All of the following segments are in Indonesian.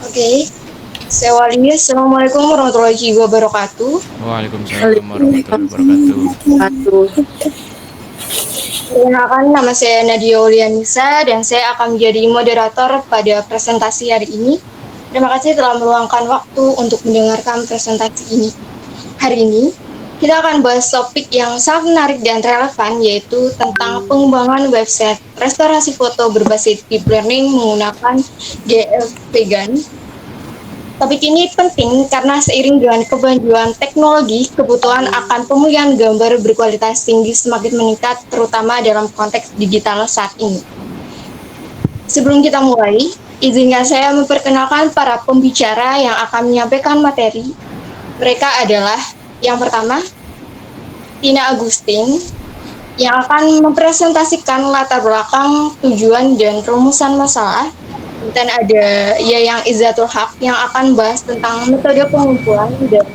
Oke, saya Walia. Assalamualaikum warahmatullahi wabarakatuh. Waalaikumsalam warahmatullahi wabarakatuh. Waalaikumsalam. Perkenalkan, nama saya Nadia Ulianisa dan saya akan menjadi moderator pada presentasi hari ini. Terima kasih telah meluangkan waktu untuk mendengarkan presentasi ini. Hari ini, kita akan bahas topik yang sangat menarik dan relevan, yaitu tentang pengembangan website restorasi foto berbasis deep learning menggunakan GFP-GAN. Topik ini penting karena seiring dengan kemajuan teknologi, kebutuhan akan pemulihan gambar berkualitas tinggi semakin meningkat, terutama dalam konteks digital saat ini. Sebelum kita mulai, izinkan saya memperkenalkan para pembicara yang akan menyampaikan materi. Mereka adalah, yang pertama, Tina Agustin, yang akan mempresentasikan latar belakang, tujuan, dan rumusan masalah. Dan ada Yayang Izzatul Haq yang akan bahas tentang metode pengumpulan, dan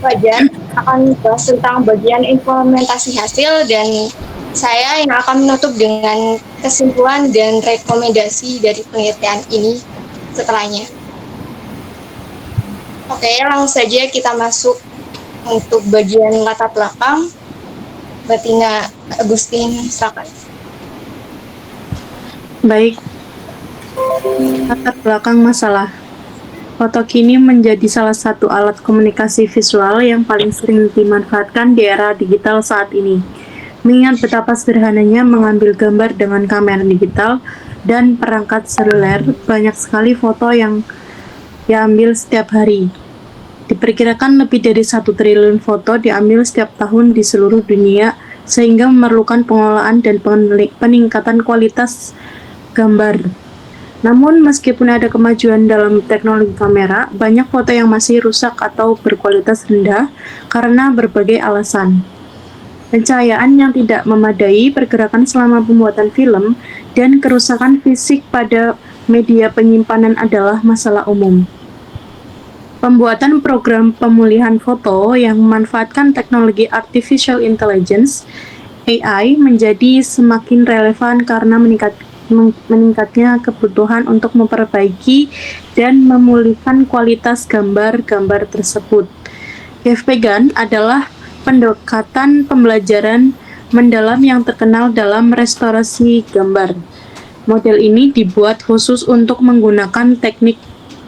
Fajar akan bahas tentang bagian implementasi hasil, dan saya yang akan menutup dengan kesimpulan dan rekomendasi dari penelitian ini setelahnya. Oke, langsung saja kita masuk untuk bagian latar belakang. Mbak Tina Agustin, silakan. Baik, latar belakang masalah. Foto kini menjadi salah satu alat komunikasi visual yang paling sering dimanfaatkan di era digital saat ini. Mengingat betapa sederhananya mengambil gambar dengan kamera digital dan perangkat seluler, banyak sekali foto yang diambil setiap hari. Diperkirakan lebih dari 1 triliun foto diambil setiap tahun di seluruh dunia, sehingga memerlukan pengolahan dan peningkatan kualitas gambar. Namun, meskipun ada kemajuan dalam teknologi kamera, banyak foto yang masih rusak atau berkualitas rendah karena berbagai alasan. Pencahayaan yang tidak memadai, pergerakan selama pembuatan film, dan kerusakan fisik pada media penyimpanan adalah masalah umum. Pembuatan program pemulihan foto yang memanfaatkan teknologi artificial intelligence (AI) menjadi semakin relevan karena meningkatnya kebutuhan untuk memperbaiki dan memulihkan kualitas gambar-gambar tersebut. GFP-GAN adalah pendekatan pembelajaran mendalam yang terkenal dalam restorasi gambar. Model ini dibuat khusus untuk menggunakan teknik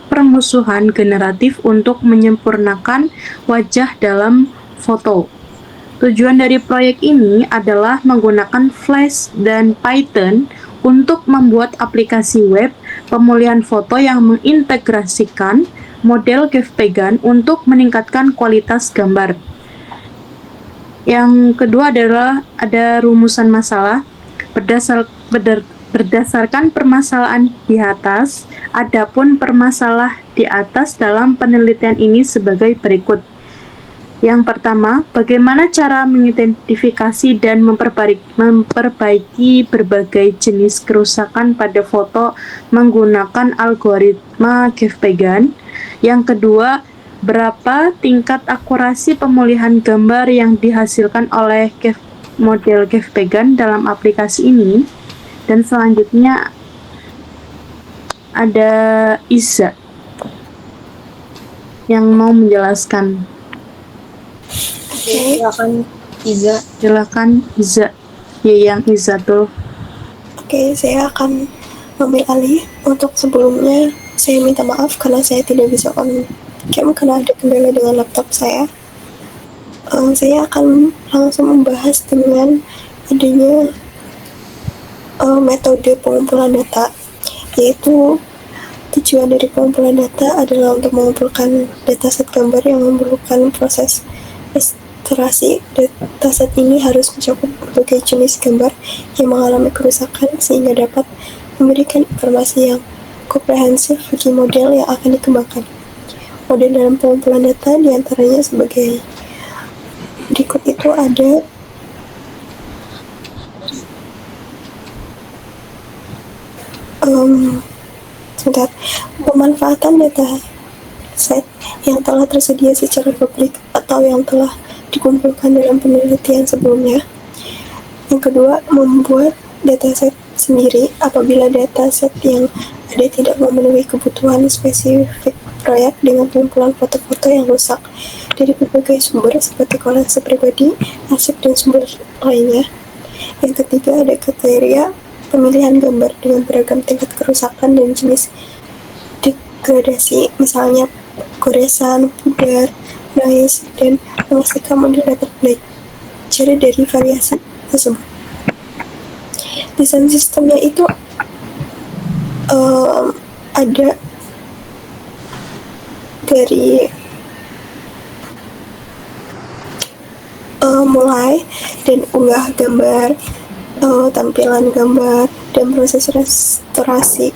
permusuhan generatif untuk menyempurnakan wajah dalam foto. Tujuan dari proyek ini adalah menggunakan Flash dan Python untuk membuat aplikasi web pemulihan foto yang mengintegrasikan model GFP-GAN untuk meningkatkan kualitas gambar. Yang kedua adalah ada rumusan masalah. Berdasarkan permasalahan di atas, adapun permasalahan di atas dalam penelitian ini sebagai berikut. Yang pertama, bagaimana cara mengidentifikasi dan memperbaiki berbagai jenis kerusakan pada foto menggunakan algoritma GFP-GAN. Yang kedua, berapa tingkat akurasi pemulihan gambar yang dihasilkan oleh model GFP-GAN dalam aplikasi ini. Dan selanjutnya ada Iza yang mau menjelaskan. Oke, silakan Iza. Silakan Iza. Yayang Izzatul. Oke, saya akan mengambil alih. Untuk sebelumnya, saya minta maaf karena saya tidak bisa on cam karena ada kendala dengan laptop saya. Saya akan langsung membahas dengan adanya metode pengumpulan data, yaitu tujuan dari pengumpulan data adalah untuk mengumpulkan dataset gambar yang memerlukan proses restorasi. Dataset ini harus mencakup berbagai jenis gambar yang mengalami kerusakan sehingga dapat memberikan informasi yang komprehensif bagi model yang akan dikembangkan. Model dalam pengumpulan data diantaranya sebagai berikut. Itu ada pemanfaatan data set yang telah tersedia secara publik atau yang telah dikumpulkan dalam penelitian sebelumnya. Yang kedua, membuat dataset sendiri apabila dataset yang ada tidak memenuhi kebutuhan spesifik proyek dengan pengumpulan foto-foto yang rusak dari berbagai sumber seperti koleksi pribadi, arsip, dan sumber lainnya. Yang ketiga, ada kriteria pemilihan gambar dengan beragam tingkat kerusakan dan jenis degradasi, misalnya goresan, pudar, noise, dan memastikan model dapat belajar dari variasi tersebut. Desain sistemnya itu ada dari mulai dan unggah gambar, tampilan gambar, dan proses restorasi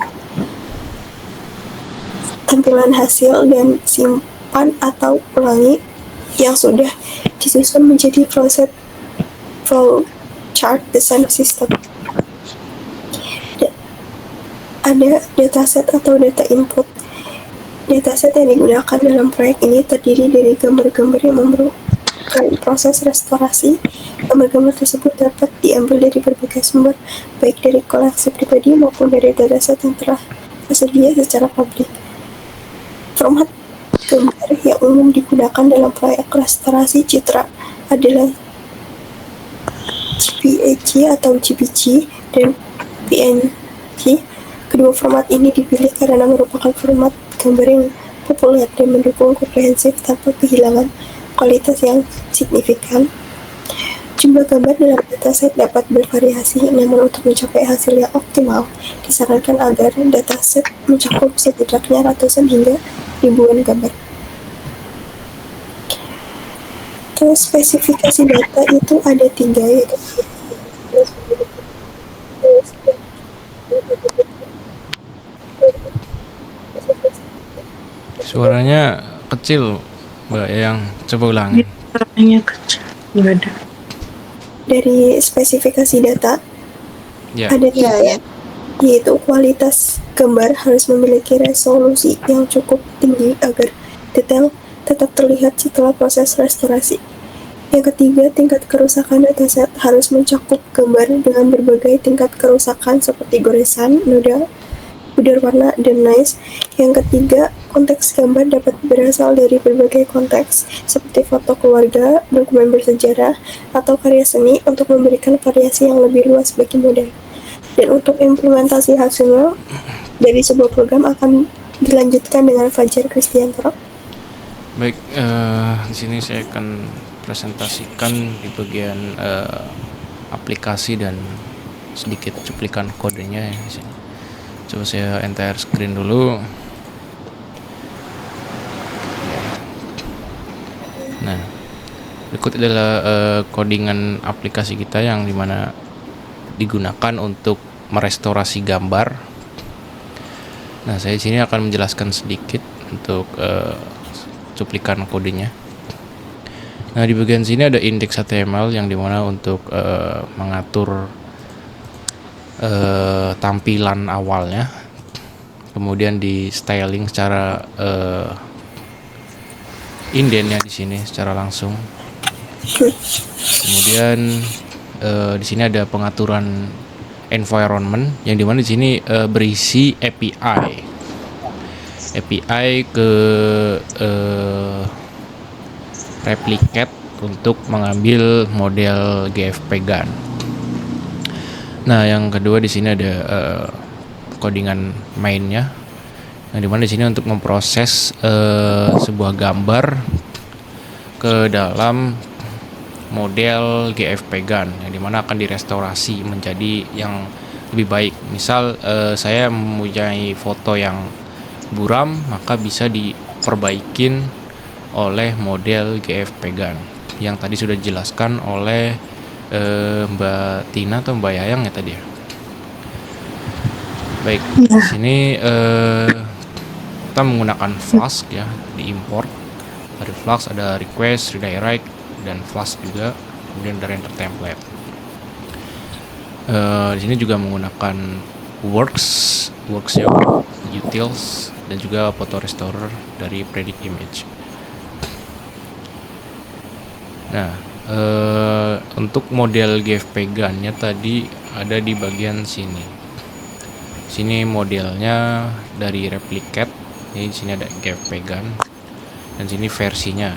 tampilan hasil, dan simpan atau ulangi yang sudah disusun menjadi proses flowchart desain sistem. Ada dataset atau data input. Dataset yang digunakan dalam proyek ini terdiri dari gambar-gambar yang memerlukan proses restorasi. Gambar-gambar tersebut dapat diambil dari berbagai sumber, baik dari koleksi pribadi maupun dari dataset yang telah tersedia secara publik. Format gambar yang umum digunakan dalam proyek restorasi citra adalah JPEG atau JPG dan PNG. Kedua format ini dipilih karena merupakan format gambar yang populer dan mendukung komprehensif tanpa kehilangan kualitas yang signifikan. Jumlah gambar dalam dataset dapat bervariasi, namun untuk mencapai hasil yang optimal, disarankan agar dataset mencakup setidaknya ratusan hingga ribuan gambar. Terus spesifikasi data itu ada 3, yaitu Suaranya kecil, Mbak Yang. Coba ulangi. Suaranya kecil, nggak ada. dari spesifikasi data Ya. ada 3, yaitu kualitas gambar harus memiliki resolusi yang cukup tinggi agar detail tetap terlihat setelah proses restorasi. Yang ketiga, tingkat kerusakan dataset harus mencakup gambar dengan berbagai tingkat kerusakan seperti goresan, noda, pudar warna, dan noise. Yang ketiga, konteks gambar dapat berasal dari berbagai konteks seperti foto keluarga, dokumen bersejarah, atau karya seni untuk memberikan variasi yang lebih luas bagi model. Dan untuk implementasi hasilnya dari sebuah program akan dilanjutkan dengan Fajar Kristianto. Baik, di sini saya akan presentasikan di bagian aplikasi dan sedikit cuplikan kodenya ya di sini. Coba saya entire screen dulu. Nah, berikut adalah codingan aplikasi kita yang dimana digunakan untuk merestorasi gambar. Nah, saya di sini akan menjelaskan sedikit untuk cuplikan kodenya. Nah, di bagian sini ada index HTML yang dimana untuk mengatur tampilan awalnya, kemudian di styling secara indennya di sini secara langsung. Kemudian di sini ada pengaturan environment yang dimana di sini berisi API ke replicate untuk mengambil model GFP GAN. Nah, yang kedua di sini ada codingan mainnya. Nah, dimana di sini untuk memproses sebuah gambar ke dalam model GFP GAN yang dimana akan direstorasi menjadi yang lebih baik. Misal saya mempunyai foto yang buram, maka bisa diperbaikin oleh model GFP GAN yang tadi sudah dijelaskan oleh Mbak Tina atau Mbak Yayang ya tadi ya. Baik, di sini kita menggunakan Flask ya, diimport dari Flask, ada request, redirect, dan Flask juga, kemudian ada render template. Di sini juga menggunakan works ya, utils, dan juga photo restorer dari predict image. Nah, untuk model GFP GAN-nya tadi ada di bagian sini. Sini modelnya dari Replicate. Jadi di sini ada GFPGAN dan sini versinya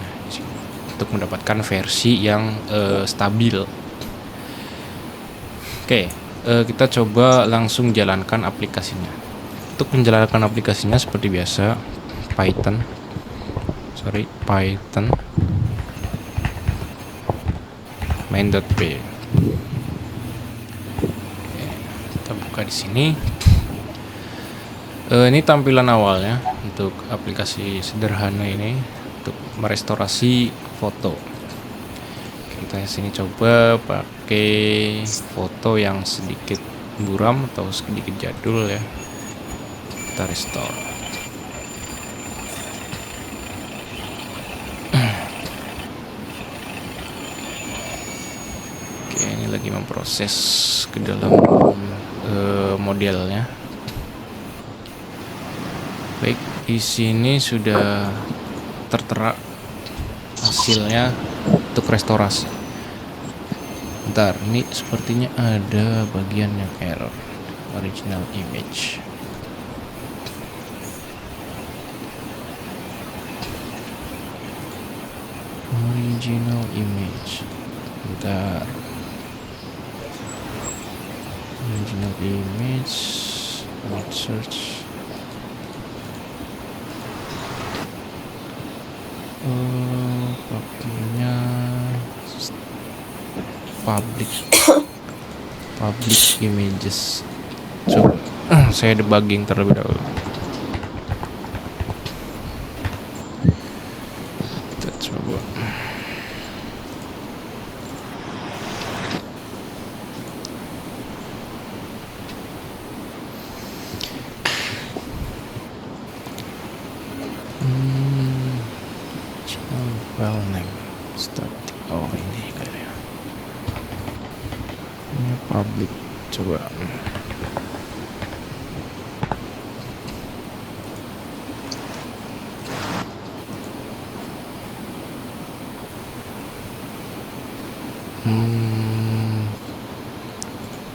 untuk mendapatkan versi yang stabil. Oke, kita coba langsung jalankan aplikasinya. Untuk menjalankan aplikasinya seperti biasa, Python main.py. Kita buka di sini. Ini tampilan awalnya untuk aplikasi sederhana ini untuk merestorasi foto. Kita sini coba pakai foto yang sedikit buram atau sedikit jadul ya. Kita restore. Oke, ini lagi memproses ke dalam modelnya. Baik, di sini sudah tertera hasilnya untuk restorasi. Bentar, ini sepertinya ada bagian yang error. Original image. Bentar. Original image. Search. Pakainya public images. Coba saya debugging terlebih dahulu. Kita coba. File name static. Oh, ini kayaknya. Ini public. Coba.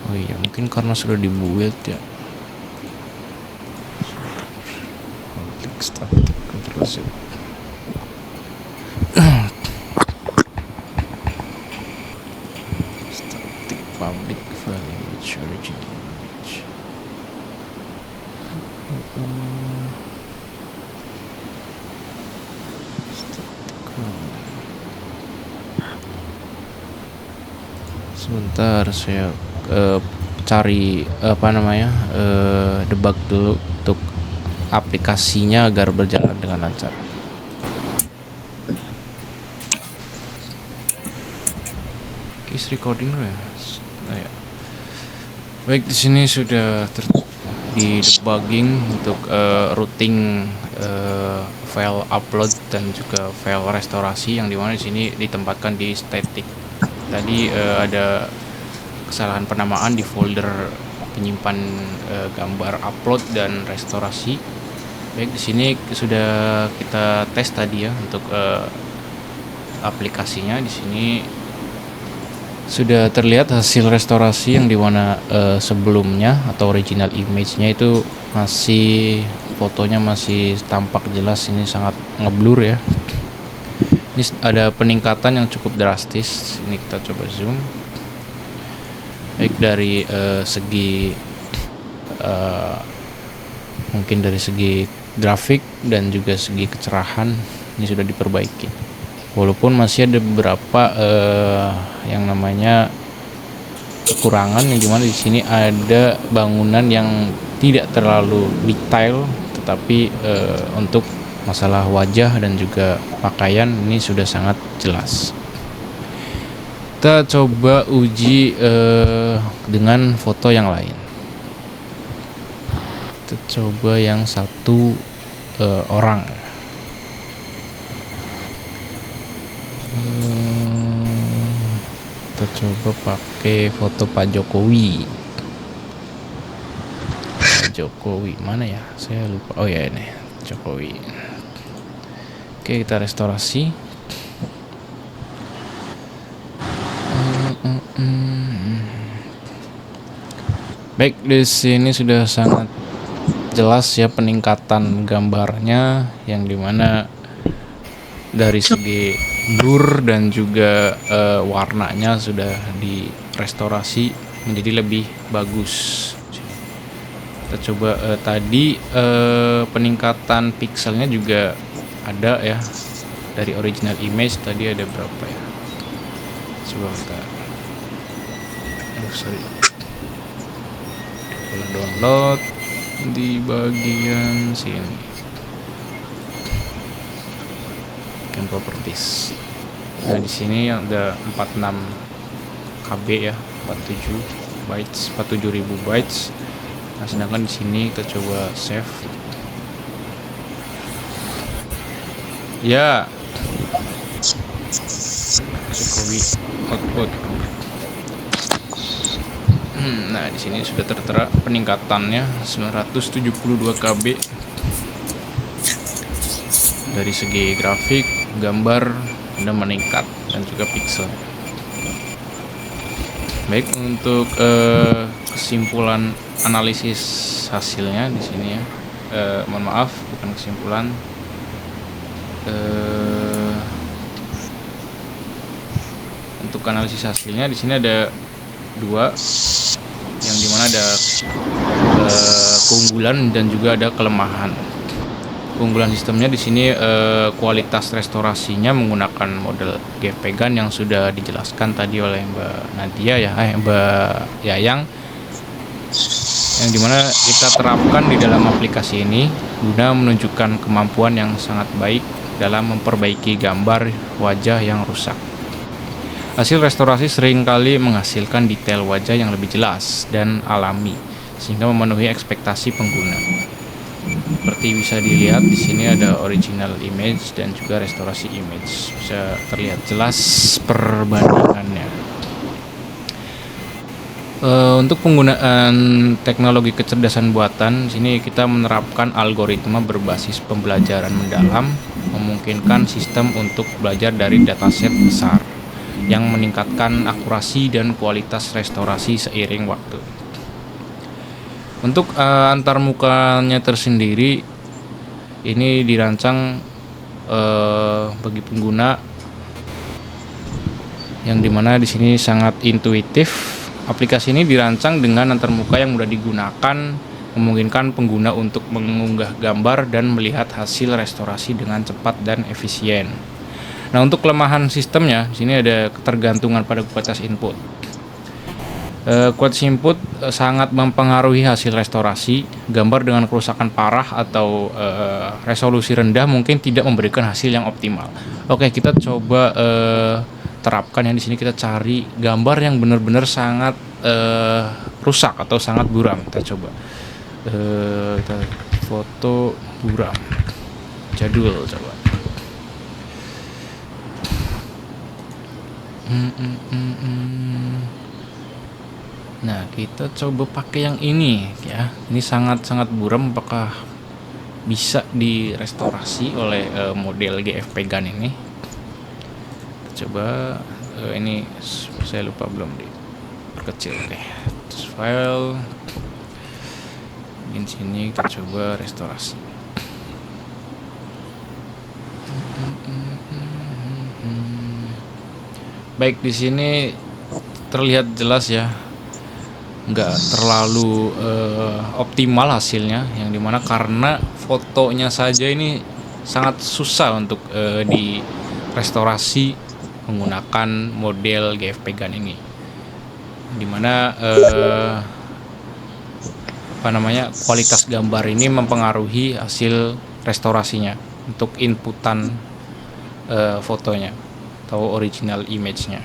Oh iya, mungkin karena sudah dibuild ya. Public static control Z. Static public file image original image. Sebentar saya cari debug dulu untuk aplikasinya agar berjalan dengan lancar. Is recording ya. Nah, ya. Baik, di sini sudah di debugging untuk routing file upload dan juga file restorasi yang dimana di sini ditempatkan di static. Tadi ada kesalahan penamaan di folder penyimpan gambar upload dan restorasi. Baik, di sini sudah kita tes tadi ya untuk aplikasinya. Di sini sudah terlihat hasil restorasi yang dimana sebelumnya atau original image-nya itu masih fotonya masih tampak jelas, ini sangat ngeblur ya. Ini ada peningkatan yang cukup drastis. Ini kita coba zoom. Baik dari segi mungkin dari segi grafik dan juga segi kecerahan ini sudah diperbaiki. Walaupun masih ada beberapa yang namanya kekurangan yang dimana di sini ada bangunan yang tidak terlalu detail, tetapi untuk masalah wajah dan juga pakaian ini sudah sangat jelas. Kita coba uji dengan foto yang lain. Kita coba yang satu orang. Kita coba pakai foto Pak Jokowi. Pak Jokowi mana ya? Saya lupa. Oh ya, ini Jokowi. Oke, kita restorasi. Baik, di sini sudah sangat jelas ya peningkatan gambarnya, yang dimana dari segi blur dan juga warnanya sudah direstorasi menjadi lebih bagus. Kita coba tadi peningkatan pixelnya juga ada ya, dari original image tadi ada berapa ya, coba kita kalau download di bagian sini kan properties. Nah di sini ada 46 KB ya, 47 bytes, 47.000 bytes. Nah sedangkan di sini kita coba save. Ya, Jokowi output. Nah di sini sudah tertera peningkatannya 972 KB dari segi grafik, gambar sudah meningkat dan juga pixel. Baik, untuk kesimpulan analisis hasilnya di sini ya, mohon maaf bukan kesimpulan. Untuk analisis hasilnya di sini ada dua, yang dimana ada keunggulan dan juga ada kelemahan. Keunggulan sistemnya di sini kualitas restorasinya menggunakan model GFP-GAN yang sudah dijelaskan tadi oleh Mbak Nadia ya, Mbak Yayang, yang dimana kita terapkan di dalam aplikasi ini guna menunjukkan kemampuan yang sangat baik dalam memperbaiki gambar wajah yang rusak. Hasil restorasi seringkali menghasilkan detail wajah yang lebih jelas dan alami, sehingga memenuhi ekspektasi pengguna. Seperti bisa dilihat di sini ada original image dan juga restorasi image, bisa terlihat jelas perbandingannya. Untuk penggunaan teknologi kecerdasan buatan, sini kita menerapkan algoritma berbasis pembelajaran mendalam, memungkinkan sistem untuk belajar dari dataset besar yang meningkatkan akurasi dan kualitas restorasi seiring waktu. Untuk antarmukanya tersendiri ini dirancang bagi pengguna, yang dimana di sini sangat intuitif. Aplikasi ini dirancang dengan antarmuka yang mudah digunakan, memungkinkan pengguna untuk mengunggah gambar dan melihat hasil restorasi dengan cepat dan efisien. Nah, untuk kelemahan sistemnya, di sini ada ketergantungan pada kualitas input. Kualitas input sangat mempengaruhi hasil restorasi. Gambar dengan kerusakan parah atau resolusi rendah mungkin tidak memberikan hasil yang optimal. Oke, kita coba terapkan yang di sini. Kita cari gambar yang benar-benar sangat rusak atau sangat buram. Kita coba kita foto buram jadul, coba. Nah, kita coba pakai yang ini ya. Ini sangat-sangat buram. Apakah bisa direstorasi oleh model GFP-GAN ini? Kita coba ini saya lupa belum diperkecil. Oke, terus file di sini kita coba restorasi. Baik, di sini terlihat jelas ya, nggak terlalu optimal hasilnya, yang dimana karena fotonya saja ini sangat susah untuk direstorasi menggunakan model GFP-GAN ini, dimana kualitas gambar ini mempengaruhi hasil restorasinya untuk inputan fotonya atau original image-nya.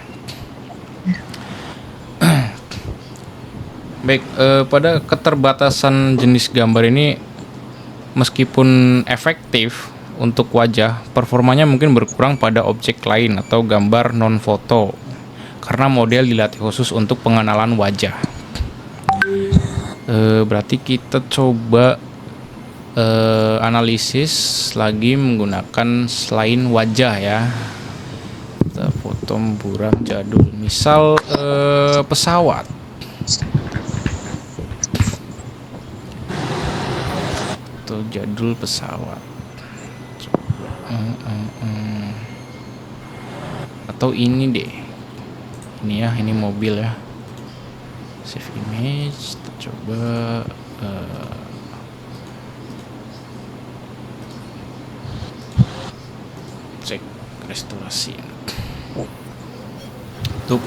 Baik, pada keterbatasan jenis gambar ini, meskipun efektif untuk wajah, performanya mungkin berkurang pada objek lain atau gambar non-foto, karena model dilatih khusus untuk pengenalan wajah. Berarti kita coba analisis lagi menggunakan selain wajah ya. Kita foto buram jadul, misal pesawat. foto jadul pesawat. Atau ini deh, ini ya, ini mobil ya. Save image, kita coba cek restorasi. Untuk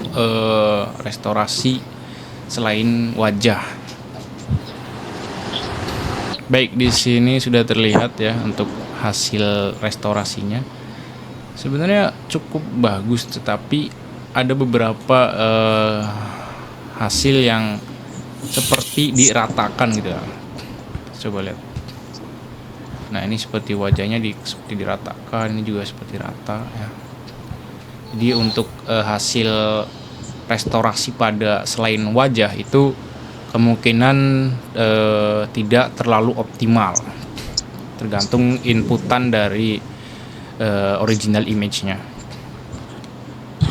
restorasi selain wajah. Baik, di sini sudah terlihat ya untuk hasil restorasinya. Sebenarnya cukup bagus, tetapi ada beberapa hasil yang seperti diratakan gitu ya. Coba lihat. Nah, ini seperti wajahnya seperti diratakan, ini juga seperti rata ya. Jadi untuk hasil restorasi pada selain wajah itu kemungkinan tidak terlalu optimal, tergantung inputan dari original image-nya.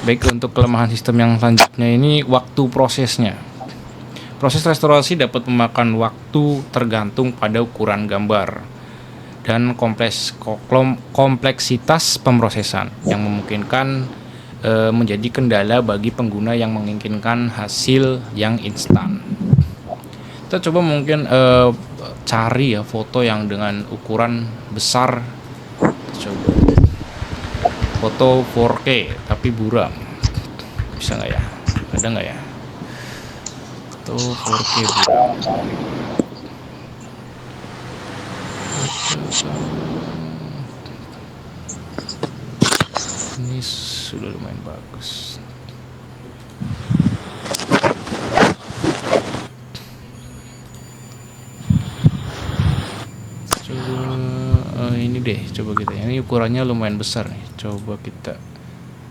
Baik, untuk kelemahan sistem yang selanjutnya ini waktu prosesnya. Proses restorasi dapat memakan waktu tergantung pada ukuran gambar dan kompleksitas pemrosesan yang memungkinkan menjadi kendala bagi pengguna yang menginginkan hasil yang instan. Kita coba mungkin cari ya foto yang dengan ukuran besar. Coba foto 4K tapi buram, bisa nggak ya? Ada nggak ya foto 4K buram? Ini sudah lumayan bagus. Ini deh, coba kita, ini ukurannya lumayan besar nih, coba kita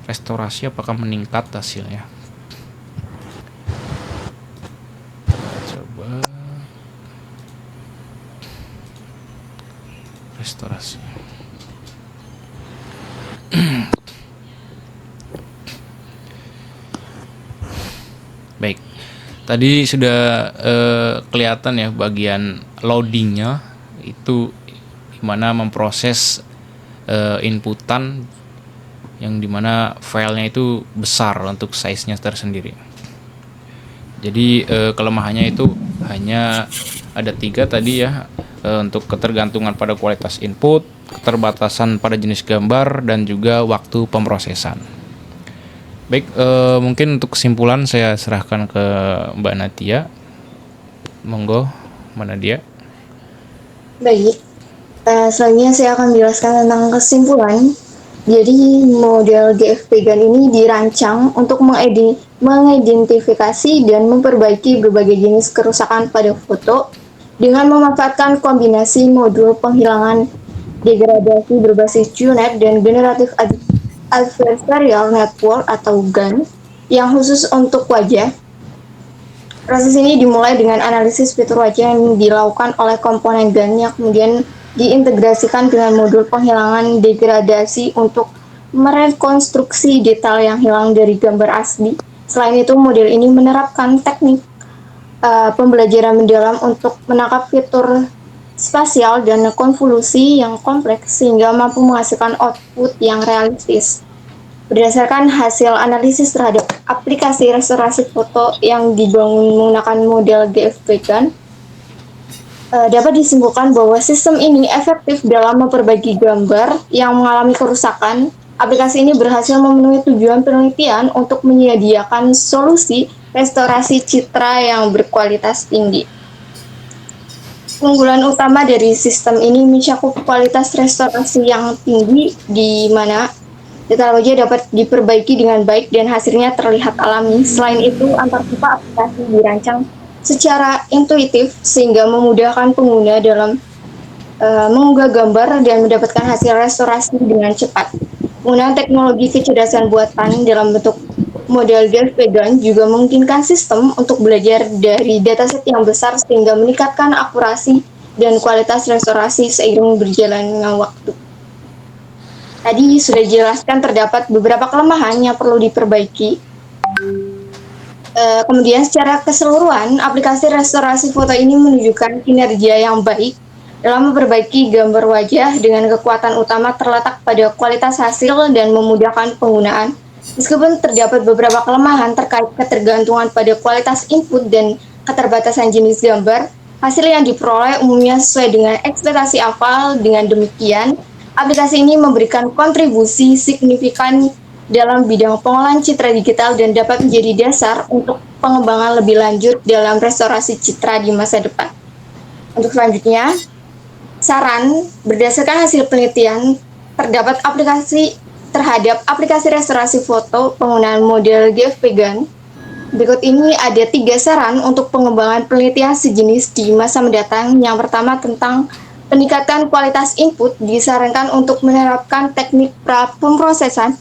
restorasi apakah meningkat hasilnya. Coba restorasi. Baik, tadi sudah kelihatan ya bagian loadingnya itu dimana memproses inputan yang dimana filenya itu besar untuk size-nya tersendiri. Jadi kelemahannya itu hanya ada 3 tadi ya, untuk ketergantungan pada kualitas input, keterbatasan pada jenis gambar, dan juga waktu pemrosesan. Baik, mungkin untuk kesimpulan saya serahkan ke Mbak Nadia. Monggo, Mbak Nadia. Baik, selanjutnya saya akan menjelaskan tentang kesimpulan. Jadi model GFP GAN ini dirancang untuk mengidentifikasi dan memperbaiki berbagai jenis kerusakan pada foto dengan memanfaatkan kombinasi modul penghilangan degradasi berbasis QNAP dan Generative Adversarial Network atau GAN yang khusus untuk wajah. Proses ini dimulai dengan analisis fitur wajah yang dilakukan oleh komponen GAN yang kemudian diintegrasikan dengan modul penghilangan degradasi untuk merekonstruksi detail yang hilang dari gambar asli. Selain itu, model ini menerapkan teknik pembelajaran mendalam untuk menangkap fitur spasial dan konvolusi yang kompleks sehingga mampu menghasilkan output yang realistis. Berdasarkan hasil analisis terhadap aplikasi restorasi foto yang dibangun menggunakan model GFP GAN, dapat disimpulkan bahwa sistem ini efektif dalam memperbaiki gambar yang mengalami kerusakan. Aplikasi ini berhasil memenuhi tujuan penelitian untuk menyediakan solusi restorasi citra yang berkualitas tinggi. Keunggulan utama dari sistem ini mencakup kualitas restorasi yang tinggi, di mana detail wajah dapat diperbaiki dengan baik dan hasilnya terlihat alami. Selain itu, antartipe aplikasi dirancang secara intuitif sehingga memudahkan pengguna dalam mengunggah gambar dan mendapatkan hasil restorasi dengan cepat. Penggunaan teknologi kecerdasan buatan dalam bentuk model GFP GAN juga memungkinkan sistem untuk belajar dari dataset yang besar sehingga meningkatkan akurasi dan kualitas restorasi seiring berjalannya waktu. Tadi sudah dijelaskan terdapat beberapa kelemahan yang perlu diperbaiki. Kemudian secara keseluruhan, aplikasi restorasi foto ini menunjukkan kinerja yang baik Dalam memperbaiki gambar wajah dengan kekuatan utama terletak pada kualitas hasil dan memudahkan penggunaan. Meskipun terdapat beberapa kelemahan terkait ketergantungan pada kualitas input dan keterbatasan jenis gambar, hasil yang diperoleh umumnya sesuai dengan ekspektasi awal. Dengan demikian, aplikasi ini memberikan kontribusi signifikan dalam bidang pengolahan citra digital dan dapat menjadi dasar untuk pengembangan lebih lanjut dalam restorasi citra di masa depan. Untuk selanjutnya, saran berdasarkan hasil penelitian terdapat terhadap aplikasi restorasi foto penggunaan model GFP-GAN. Berikut ini ada 3 saran untuk pengembangan penelitian sejenis di masa mendatang. Yang pertama tentang peningkatan kualitas input, disarankan untuk menerapkan teknik pemrosesan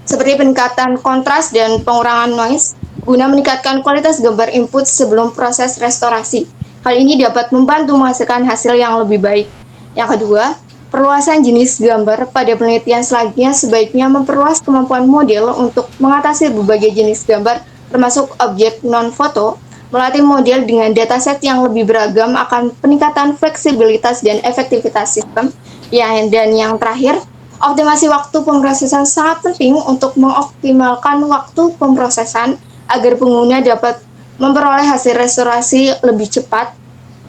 seperti peningkatan kontras dan pengurangan noise guna meningkatkan kualitas gambar input sebelum proses restorasi. Hal ini dapat membantu menghasilkan hasil yang lebih baik. Yang kedua, perluasan jenis gambar. Pada penelitian selanjutnya sebaiknya memperluas kemampuan model untuk mengatasi berbagai jenis gambar, termasuk objek non-foto. Melatih model dengan dataset yang lebih beragam akan peningkatan fleksibilitas dan efektivitas sistem. Dan yang terakhir, optimasi waktu pemrosesan sangat penting untuk mengoptimalkan waktu pemrosesan agar pengguna dapat memperoleh hasil restorasi lebih cepat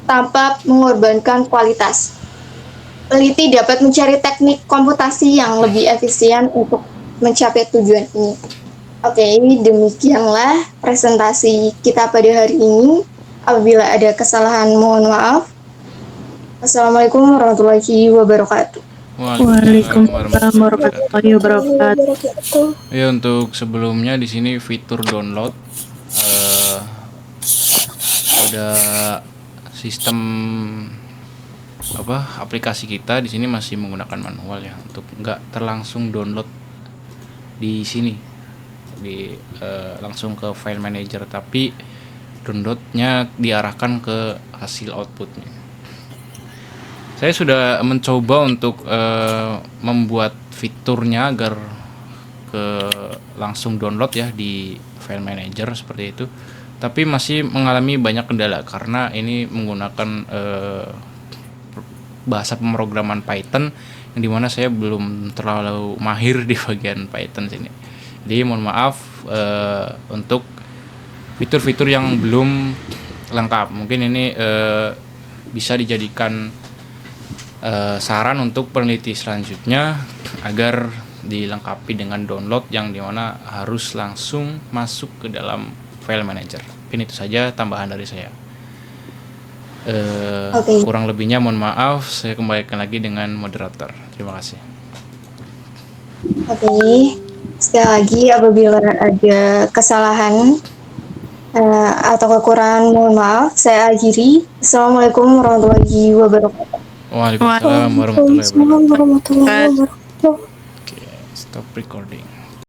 tanpa mengorbankan kualitas. Peneliti dapat mencari teknik komputasi yang lebih efisien untuk mencapai tujuan ini. Oke, demikianlah presentasi kita pada hari ini. Apabila ada kesalahan, mohon maaf. Assalamualaikum warahmatullahi wabarakatuh. Waalaikumsalam warahmatullahi wabarakatuh. Ya, untuk sebelumnya di sini fitur download ada sistem aplikasi kita di sini masih menggunakan manual ya, untuk nggak terlangsung download di sini langsung ke file manager, tapi downloadnya diarahkan ke hasil outputnya. Saya sudah mencoba untuk membuat fiturnya agar langsung download ya di file manager seperti itu, tapi masih mengalami banyak kendala karena ini menggunakan bahasa pemrograman Python yang dimana saya belum terlalu mahir di bagian Python sini. Jadi mohon maaf untuk fitur-fitur yang belum lengkap. Mungkin ini bisa dijadikan saran untuk peneliti selanjutnya agar dilengkapi dengan download yang dimana harus langsung masuk ke dalam file manager. Mungkin itu saja tambahan dari saya. Kurang lebihnya mohon maaf, saya kembalikan lagi dengan moderator. Terima kasih. Sekali lagi apabila ada kesalahan atau kekurangan, mohon maaf. Saya akhiri. Assalamualaikum warahmatullahi wabarakatuh. Waalaikumsalam warahmatullahi wabarakatuh. Warahmatullahi wabarakatuh. Oke, stop recording.